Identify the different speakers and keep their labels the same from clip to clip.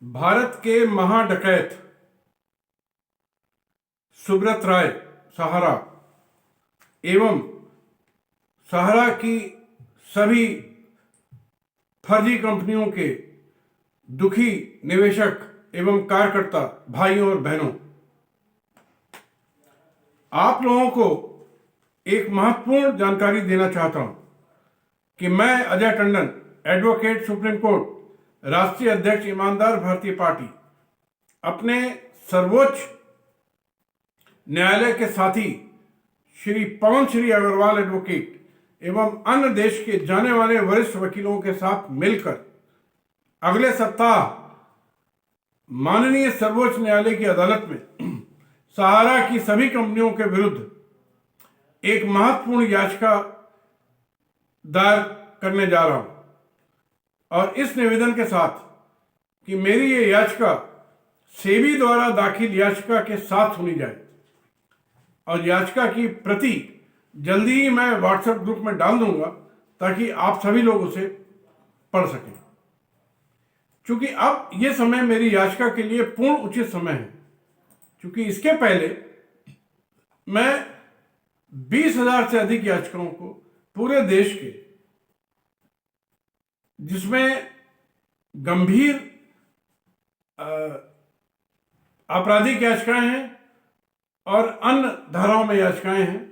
Speaker 1: भारत के महाडकैत सुब्रत राय सहारा एवं सहारा की सभी फर्जी कंपनियों के दुखी निवेशक एवं कार्यकर्ता भाइयों और बहनों, आप लोगों को एक महत्वपूर्ण जानकारी देना चाहता हूं कि मैं Ajay Tandon, advocate, supreme court, राष्ट्रीय अध्यक्ष, ईमानदार भारतीय पार्टी, अपने सर्वोच्च न्यायालय के साथी श्री पवन श्री अग्रवाल एडवोकेट एवं अन्य देश के जाने माने वरिष्ठ वकीलों के साथ मिलकर अगले सप्ताह माननीय सर्वोच्च न्यायालय की अदालत में सहारा की सभी कंपनियों के विरुद्ध एक महत्वपूर्ण याचिका दायर करने जा रहा हूं और इस निवेदन के साथ कि मेरी ये याचिका सेबी द्वारा दाखिल याचिका के साथ सुनी जाए और याचिका की प्रति जल्दी ही मैं व्हाट्सएप ग्रुप में डाल दूंगा ताकि आप सभी लोग उसे पढ़ सकें। क्योंकि अब यह समय मेरी याचिका के लिए पूर्ण उचित समय है, क्योंकि इसके पहले मैं 20,000 से अधिक याचिकाओं को पूरे देश के, जिसमें गंभीर आपराधिक याचिकाएं हैं और अन्य धाराओं में याचिकाएं हैं,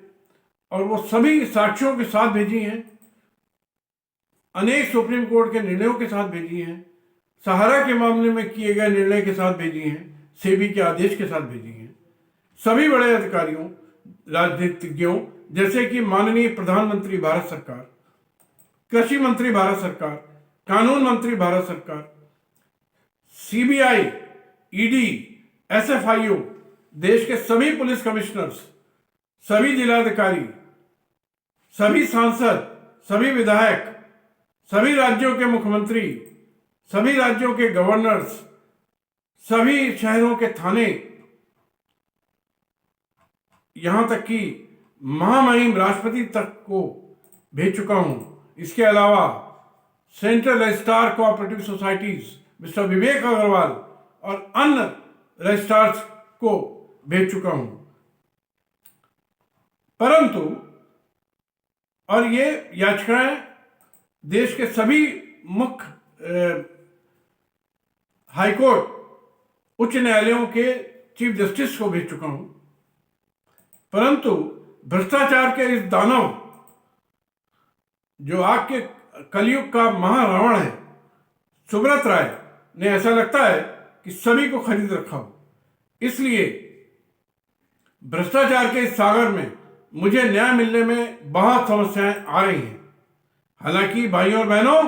Speaker 1: और वो सभी साक्ष्यों के साथ भेजी हैं, अनेक सुप्रीम कोर्ट के निर्णयों के साथ भेजी हैं, सहारा के मामले में किए गए निर्णय के साथ भेजी हैं, सेबी के आदेश के साथ भेजी हैं। सभी बड़े अधिकारियों, राजनीतिज्ञों जैसे कि माननीय प्रधानमंत्री भारत सरकार, कृषि मंत्री भारत सरकार, कानून मंत्री भारत सरकार, सीबीआई, ईडी, एसएफआईओ, देश के सभी पुलिस कमिश्नर्स, सभी जिलाधिकारी, सभी सांसद, सभी विधायक, सभी राज्यों के मुख्यमंत्री, सभी राज्यों के गवर्नर्स, सभी शहरों के थाने, यहां तक कि महामहिम राष्ट्रपति तक को भेज चुका हूं। इसके अलावा central registrar cooperative societies mister Vivek Agarwal और अन्य रजिस्ट्रार्स को भेज चुका हूं। परंतु और ये याचिकाएं देश के सभी मुख्य हाईकोर्ट, उच्च न्यायालयों के चीफ जस्टिस को भेज चुका हूं। परंतु भ्रष्टाचार के इस दानव, जो आग के कलयुग का महारावण है, सुब्रत राय ने, ऐसा लगता है कि सभी को खरीद रखा हो। इसलिए भ्रष्टाचार के इस सागर में मुझे न्याय मिलने में बहुत समस्याएं आ रही हैं। हालांकि भाइयों और बहनों,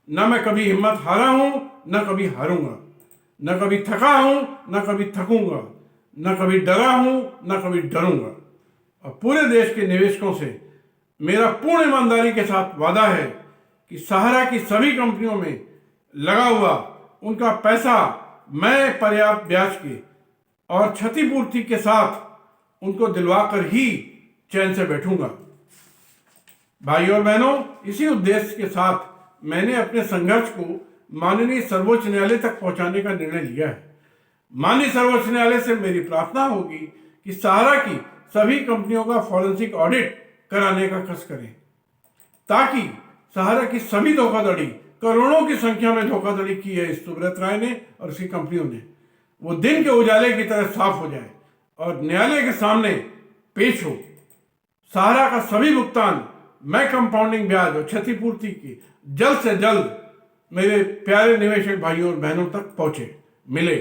Speaker 1: न मैं कभी हिम्मत हारा हूं, न कभी हारूंगा, न कभी थका हूं, न कभी थकूंगा, न कभी डरा हूं, न कभी डरूंगा। और पूरे देश के निवेशकों से मेरा पूर्ण ईमानदारी के साथ वादा है कि सहारा की सभी कंपनियों में लगा हुआ उनका पैसा मैं पर्याप्त ब्याज के और क्षतिपूर्ति के साथ उनको दिलवाकर ही चैन से बैठूंगा। भाइयों और बहनों, इसी उद्देश्य के साथ मैंने अपने संघर्ष को माननीय सर्वोच्च न्यायालय तक पहुंचाने का निर्णय लिया है। माननीय सर्वोच्च न्यायालय से मेरी प्रार्थना होगी कि सहारा की सभी कंपनियों का फॉरेंसिक ऑडिट कराने का कष्ट करें, ताकि सहारा की सभी धोखाधड़ी, करोड़ों की संख्या में धोखाधड़ी की है इस सुब्रत राय ने और उसकी कंपनियों ने, वो दिन के उजाले की तरह साफ हो जाए और न्यायालय के सामने पेश हो। सहारा का सभी भुगतान, मैं कंपाउंडिंग ब्याज और क्षतिपूर्ति की जल्द से जल्द मेरे प्यारे निवेशक भाइयों और बहनों तक पहुंचे, मिले।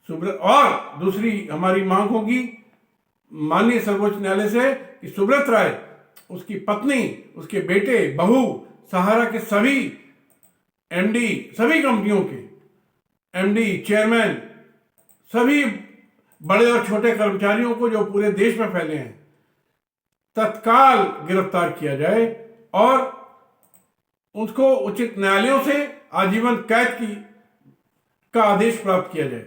Speaker 1: और दूसरी हमारी मांग होगी माननीय सर्वोच्च न्यायालय से कि सुब्रत राय, उसकी पत्नी, उसके बेटे, बहू, सहारा के सभी एमडी, सभी कंपनियों के एमडी, चेयरमैन, सभी बड़े और छोटे कर्मचारियों को जो पूरे देश में फैले हैं, तत्काल गिरफ्तार किया जाए और उसको उचित न्यायालयों से आजीवन कैद का आदेश प्राप्त किया जाए।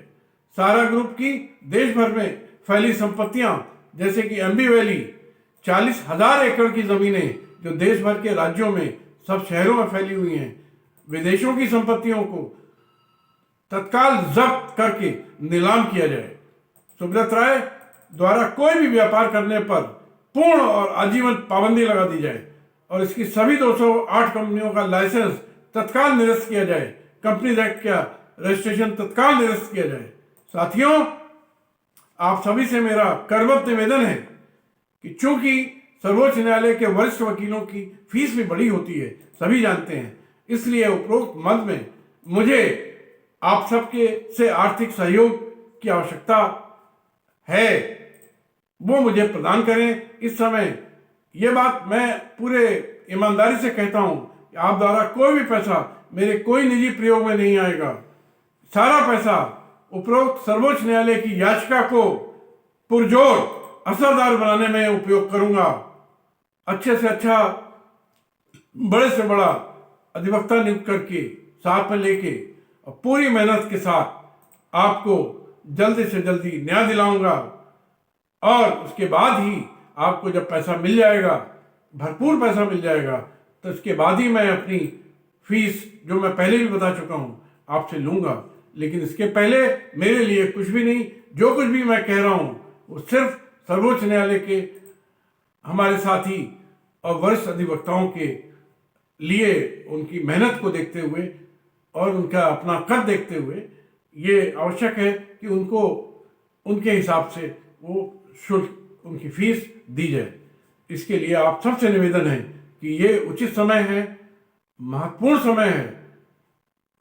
Speaker 1: सहारा ग्रुप की देश भर में फैली संपत्तियां, जैसे कि एमबी वैली, 40,000 एकड़ की जमीनें जो देश भर के राज्यों में, सब शहरों में फैली हुई हैं, विदेशों की संपत्तियों को तत्काल जब्त करके नीलाम किया जाए। सुब्रत राय द्वारा कोई भी व्यापार करने पर पूर्ण और आजीवन पाबंदी लगा दी जाए और इसकी सभी 208 कंपनियों का लाइसेंस तत्काल निरस्त किया जाए। कंपनीज एक्ट का रजिस्ट्रेशन तत्काल निरस्त किया जाए। साथियों, आप सभी से मेरा करबद्ध निवेदन है कि चूंकि सर्वोच्च न्यायालय के वरिष्ठ वकीलों की फीस भी बड़ी होती है, सभी जानते हैं, इसलिए उपरोक्त मद में मुझे आप सबके से आर्थिक सहयोग की आवश्यकता है, वो मुझे प्रदान करें। इस समय ये बात मैं पूरे ईमानदारी से कहता हूं कि आप द्वारा कोई भी पैसा मेरे कोई निजी प्रयोग में नहीं आएगा। सारा पैसा उपरोक्त सर्वोच्च न्यायालय की याचिका को पुरजोर असरदार बनाने में उपयोग करूंगा। अच्छे से अच्छा, बड़े से बड़ा अधिवक्ता नियुक्त करके साथ में लेके और पूरी मेहनत के साथ आपको जल्दी से जल्दी न्याय दिलाऊंगा। और उसके बाद ही आपको जब पैसा मिल जाएगा, भरपूर पैसा मिल जाएगा, तो उसके बाद ही मैं अपनी फीस, जो मैं पहले भी बता चुका हूं, आपसे लूंगा। लेकिन इसके पहले मेरे लिए कुछ भी नहीं। जो कुछ भी मैं कह रहा हूं वो सिर्फ सर्वोच्च न्यायालय के हमारे साथी और वरिष्ठ अधिवक्ताओं के लिए उनकी मेहनत को देखते हुए और उनका अपना कद देखते हुए ये आवश्यक है कि उनको उनके हिसाब से वो शुल्क, उनकी फीस दी जाए। इसके लिए आप सबसे निवेदन है कि ये उचित समय है, महत्वपूर्ण समय है,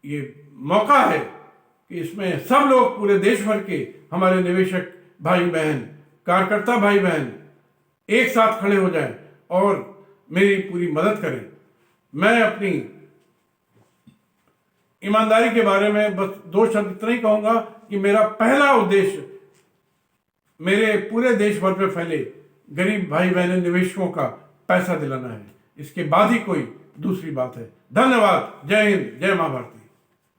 Speaker 1: ये मौका है कि इसमें सब लोग, पूरे देश भर के हमारे निवेशक भाई बहन, कार्यकर्ता भाई बहन एक साथ खड़े हो जाएं और मेरी पूरी मदद करें। मैं अपनी ईमानदारी के बारे में बस 2 शब्द इतना ही कहूंगा कि मेरा पहला उद्देश्य मेरे पूरे देश भर में फैले गरीब भाई बहन निवेशकों का पैसा दिलाना है। इसके बाद ही कोई दूसरी बात है। धन्यवाद। जय हिंद, जय मां भारती।